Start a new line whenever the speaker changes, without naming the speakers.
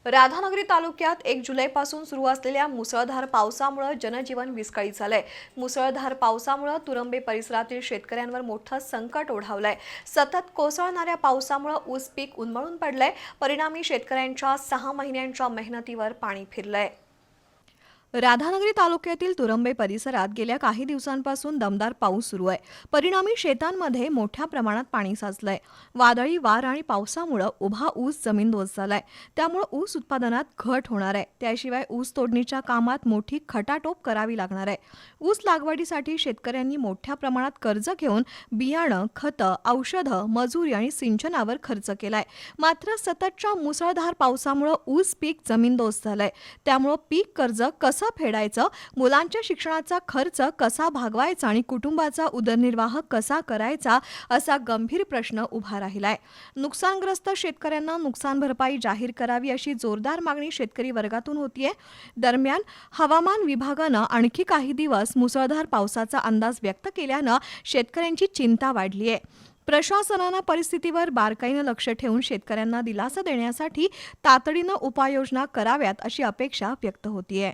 राधानगरी तालुक्यात 1 जुलैपासून सुरू असलेल्या मुसळधार पावसामुळे जनजीवन विस्कळीत झालंय। मुसळधार पावसामुळे तुरंबे परिसरातील शेतकऱ्यांवर मोठं संकट ओढावलंय। सतत कोसळणाऱ्या पावसामुळे ऊस पीक उन्मळून पडलंय। परिणामी शेतकऱ्यांच्या 6 महिन्यांच्या मेहनतीवर पाणी फिरलंय। राधानगरी तालुक्यातील तुरंबे परिसरात गेल्या काही दिवसांपासून दमदार पाऊस सुरू आहे। परिणामी शेतांमध्ये मोठ्या प्रमाणात पाणी साचलंय। वादळी वार आणि पावसामुळे उभा ऊस जमीनदोस्त झालाय। त्यामुळे ऊस उत्पादनात घट होणार आहे। त्याशिवाय ऊस तोडणीच्या कामात मोठी खटाटोप करावी लागणार आहे। ऊस लागवडीसाठी शेतकऱ्यांनी मोठ्या प्रमाणात कर्ज घेऊन बियाणं, खतं, औषधं, मजुरी आणि सिंचनावर खर्च केलाय। मात्र सततच्या मुसळधार पावसामुळे ऊस पीक जमीनदोस्त झालंय। त्यामुळे पीक कर्ज कसं फेडायचं, मुलांच्या शिक्षणाचा खर्च कसा भागवायचा आणि कुटुंबाचा उदरनिर्वाह कसा करायचा असा गंभीर प्रश्न उभा राहिलाय। नुकसानग्रस्त शेतकऱ्यांना नुकसान भरपाई जाहीर करावी अशी जोरदार मागणी शेतकरी वर्गातून होतीये। दरम्यान हवामान विभागानं आणखी काही दिवस मुसळधार पावसाचा अंदाज व्यक्त केल्यानं शेतकऱ्यांची चिंता वाढली आहे। प्रशासनानं परिस्थितीवर बारकाईनं लक्ष ठेवून शेतकऱ्यांना दिलासा देण्यासाठी तातडीनं उपाययोजना कराव्यात अशी अपेक्षा व्यक्त होतीये।